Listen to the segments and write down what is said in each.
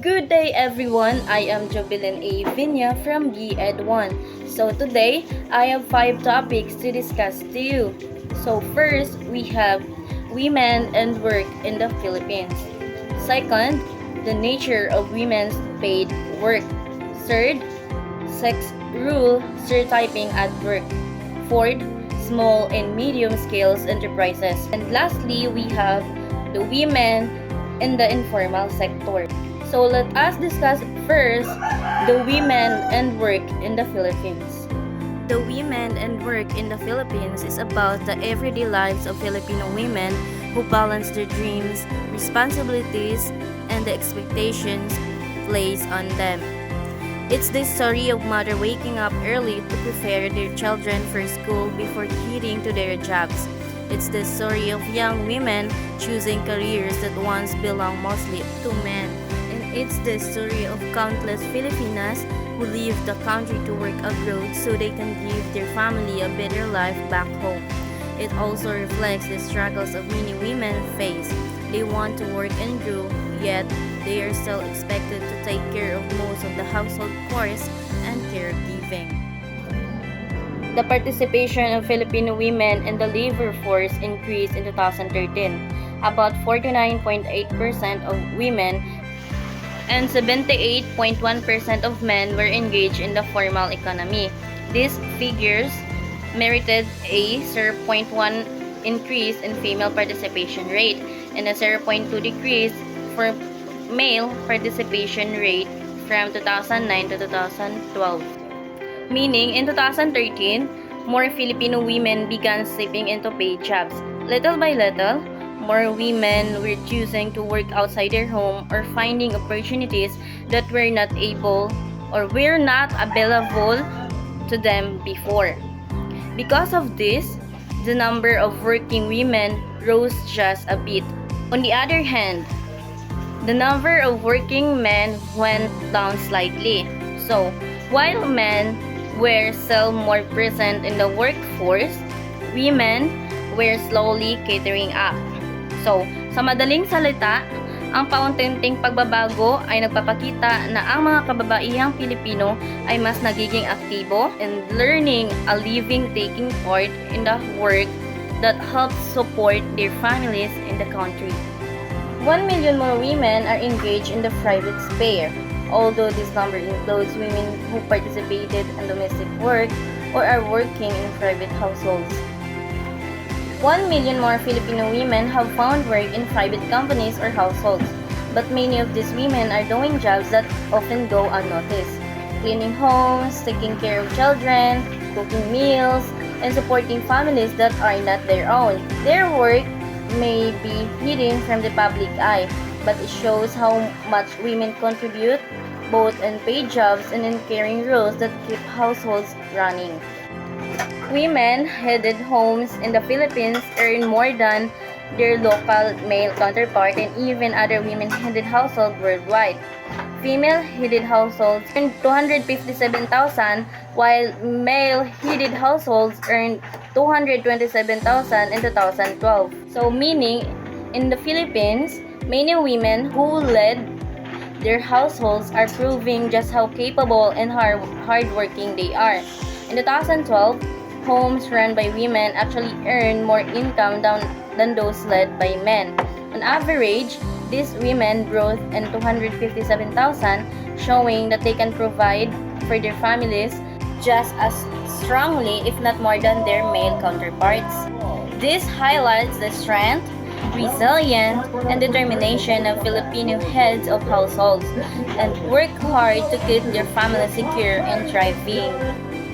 Good day everyone, I am Jobilin A. Vinya from BEd1. So today, I have 5 topics to discuss to you. So first, we have women and work in the Philippines. Second, the nature of women's paid work. Third, sex rule stereotyping at work. Fourth, small and medium scale enterprises. And lastly, we have the women in the informal sector. So let us discuss first the women and work in the Philippines. The women and work in the Philippines is about the everyday lives of Filipino women who balance their dreams, responsibilities, and the expectations placed on them. It's the story of mother waking up early to prepare their children for school before heading to their jobs. It's the story of young women choosing careers that once belonged mostly to men. And it's the story of countless Filipinas who leave the country to work abroad so they can give their family a better life back home. It also reflects the struggles of many women face. They want to work and grow, yet they are still expected to take care of most of the household chores and caregiving. The participation of Filipino women in the labor force increased in 2013. About 49.8% of women and 78.1% of men were engaged in the formal economy. These figures merited a 0.1 increase in female participation rate and a 0.2 decrease for male participation rate from 2009 to 2012. Meaning, in 2013, more Filipino women began stepping into paid jobs. Little by little, more women were choosing to work outside their home or finding opportunities that were not able or were not available to them before. Because of this, the number of working women rose just a bit. On the other hand, the number of working men went down slightly. So, while men were still more present in the workforce, women were slowly catering up. So, sa madaling salita, ang paunti-unting pagbabago ay nagpapakita na ang mga kababaihang Pilipino ay mas nagiging aktibo and learning a living taking part in the work that helps support their families in the country. 1 million more women are engaged in the private sphere, although this number includes women who participated in domestic work or are working in private households. 1 million more Filipino women have found work in private companies or households, but many of these women are doing jobs that often go unnoticed. Cleaning homes, taking care of children, cooking meals, and supporting families that are not their own. Their work may be hidden from the public eye, but it shows how much women contribute both in paid jobs and in caring roles that keep households running. Women-headed homes in the Philippines earn more than their local male counterpart and even other women-headed households worldwide. Female-headed households earn 257,000 while male-headed households earned 227,000 in 2012. So meaning, in the Philippines, many women who led their households are proving just how capable and hardworking they are. In 2012, homes run by women actually earn more income than those led by men. On average, these women brought in 257,000, showing that they can provide for their families just as strongly, if not more than their male counterparts. This highlights the strength, resilience, and determination of Filipino heads of households and work hard to keep their family secure and thriving.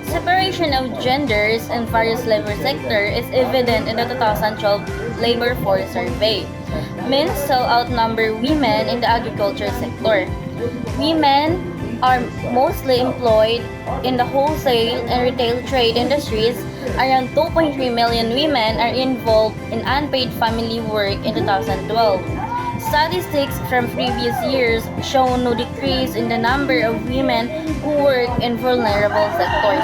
Separation of genders in various labor sectors is evident in the 2012 labor force survey. Men still outnumber women in the agriculture sector. Women are mostly employed in the wholesale and retail trade industries. Around 2.3 million women are involved in unpaid family work in 2012. Statistics from previous years show no decrease in the number of women who work in vulnerable sectors.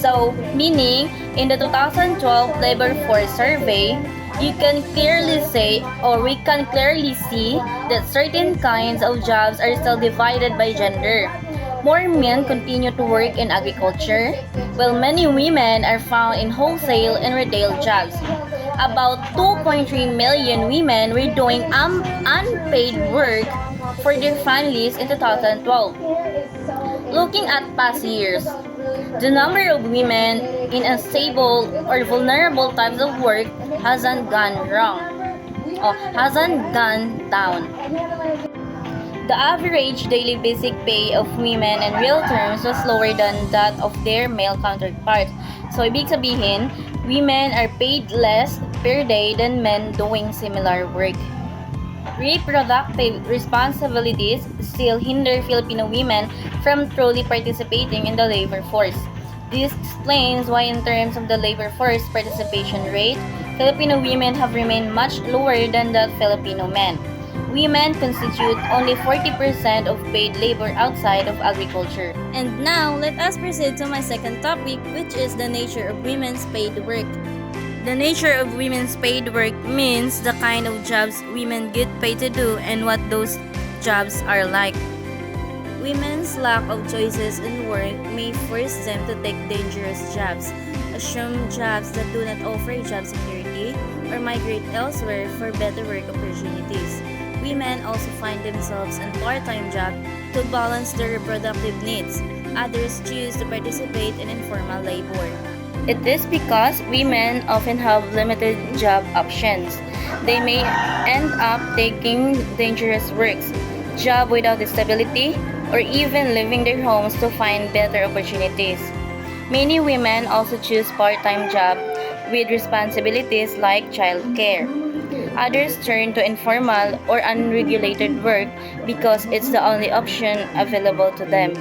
So, meaning, in the 2012 labor force survey, You can clearly say, or we can clearly see, that certain kinds of jobs are still divided by gender. More men continue to work in agriculture, while many women are found in wholesale and retail jobs. About 2.3 million women were doing unpaid work for their families in 2012. Looking at past years, the number of women in unstable or vulnerable types of work hasn't gone hasn't gone down. The average daily basic pay of women in real terms was lower than that of their male counterparts. So, ibig sabihin, women are paid less per day than men doing similar work. Reproductive responsibilities still hinder Filipino women from truly participating in the labor force. This explains why, in terms of the labor force participation rate, Filipino women have remained much lower than that Filipino men. Women constitute only 40% of paid labor outside of agriculture. And now, let us proceed to my second topic, which is the nature of women's paid work. The nature of women's paid work means the kind of jobs women get paid to do and what those jobs are like. Women's lack of choices in work may force them to take dangerous jobs, assume jobs that do not offer job security, or migrate elsewhere for better work opportunities. Women also find themselves in part-time jobs to balance their reproductive needs. Others choose to participate in informal labor. It is because women often have limited job options. They may end up taking dangerous works, job without stability, or even leaving their homes to find better opportunities. Many women also choose part-time jobs with responsibilities like childcare. Others turn to informal or unregulated work because it's the only option available to them.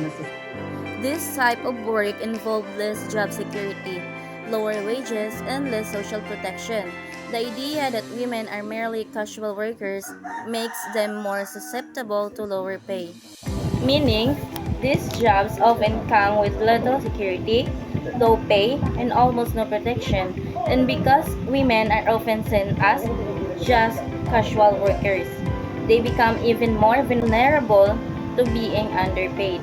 This type of work involves less job security, lower wages, and less social protection. The idea that women are merely casual workers makes them more susceptible to lower pay. Meaning, these jobs often come with little security, low pay, and almost no protection. And because women are often seen as just casual workers, they become even more vulnerable to being underpaid.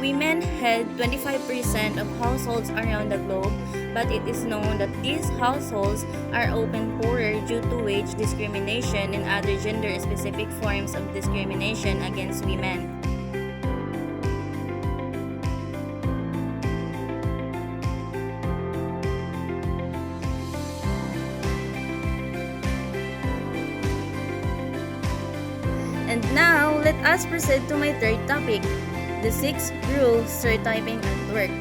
Women head 25% of households around the globe, but it is known that these households are often poorer due to wage discrimination and other gender-specific forms of discrimination against women. And now, let us proceed to my third topic, the sixth rule, stereotyping at work.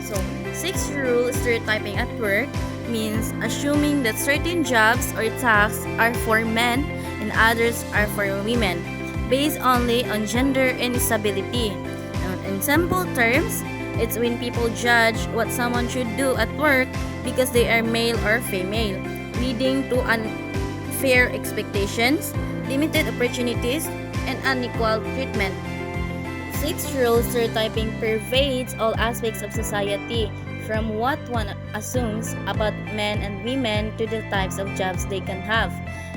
So, sixth rule, stereotyping at work means assuming that certain jobs or tasks are for men and others are for women, based only on gender and stability. Now, in simple terms, it's when people judge what someone should do at work because they are male or female, leading to unfair expectations, limited opportunities, and unequal treatment. Sixth rule, stereotyping pervades all aspects of society, from what one assumes about men and women to the types of jobs they can have.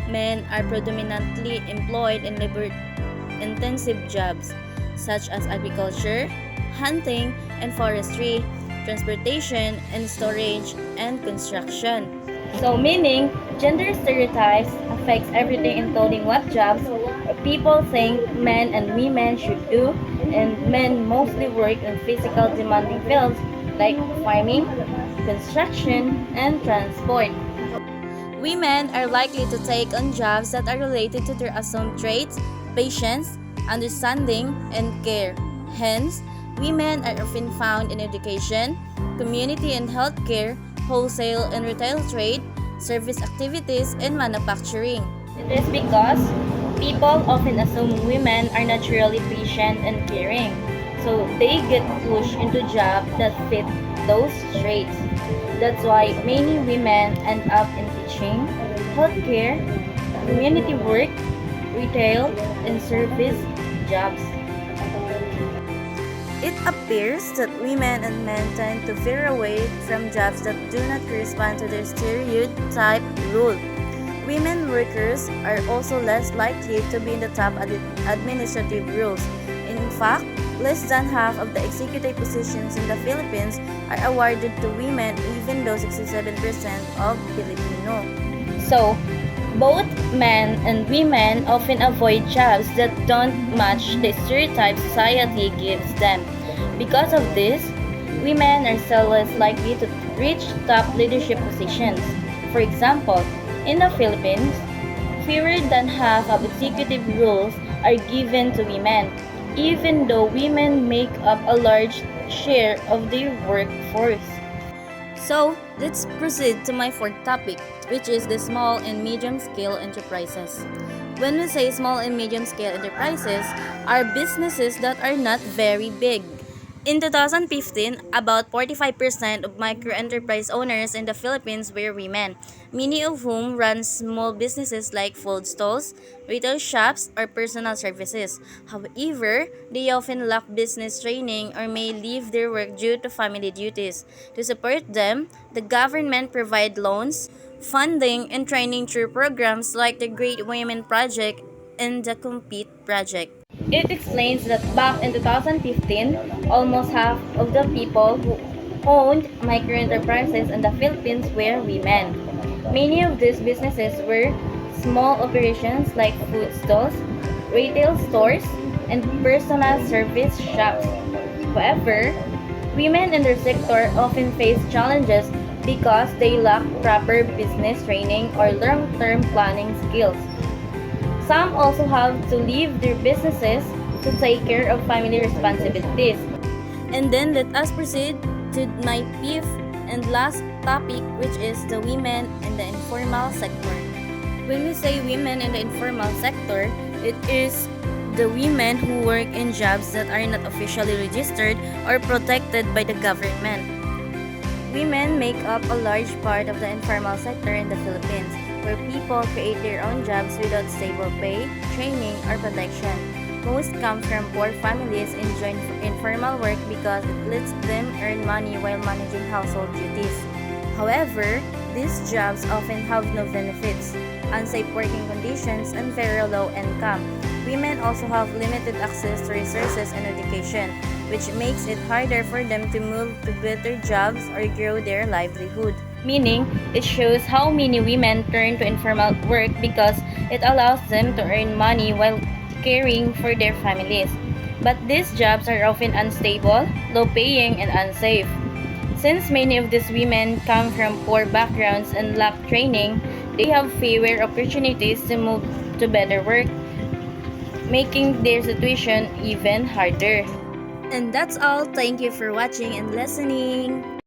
Men are predominantly employed in labor-intensive jobs, such as agriculture, hunting and forestry, transportation and storage, and construction. So meaning, gender stereotypes affects everything, including what jobs people think men and women should do, and men mostly work in physical demanding fields like farming, construction, and transport. Women are likely to take on jobs that are related to their assumed traits, patience, understanding, and care. Hence, women are often found in education, community and healthcare, wholesale and retail trade, service activities, and manufacturing. It is because people often assume women are naturally patient and caring, so they get pushed into jobs that fit those traits. That's why many women end up in teaching, healthcare, community work, retail, and service jobs. It appears that women and men tend to veer away from jobs that do not correspond to their stereotype rule. Women workers are also less likely to be in the top administrative roles. In fact, less than half of the executive positions in the Philippines are awarded to women, even though 67% of Filipino. So, both men and women often avoid jobs that don't match the stereotype society gives them. Because of this, women are still less likely to reach top leadership positions. For example, in the Philippines, fewer than half of executive roles are given to women, even though women make up a large share of the workforce. So, let's proceed to my fourth topic, which is the small and medium scale enterprises. When we say small and medium scale enterprises, are businesses that are not very big. In 2015, about 45% of micro-enterprise owners in the Philippines were women, many of whom run small businesses like food stalls, retail shops, or personal services. However, they often lack business training or may leave their work due to family duties. To support them, the government provides loans, funding, and training through programs like the Great Women Project and the Compete Project. It explains that back in 2015, almost half of the people who owned microenterprises in the Philippines were women. Many of these businesses were small operations like food stalls, retail stores, and personal service shops. However, women in their sector often face challenges because they lack proper business training or long-term planning skills. Some also have to leave their businesses to take care of family responsibilities. And then let us proceed to my fifth and last topic, which is the women in the informal sector. When we say women in the informal sector, it is the women who work in jobs that are not officially registered or protected by the government. Women make up a large part of the informal sector in the Philippines, where people create their own jobs without stable pay, training, or protection. Most come from poor families and join informal work because it lets them earn money while managing household duties. However, these jobs often have no benefits, unsafe working conditions, and very low income. Women also have limited access to resources and education, which makes it harder for them to move to better jobs or grow their livelihood. Meaning, it shows how many women turn to informal work because it allows them to earn money while caring for their families. But these jobs are often unstable, low paying, and unsafe. Since many of these women come from poor backgrounds and lack training, they have fewer opportunities to move to better work, making their situation even harder. And that's all. Thank you for watching and listening.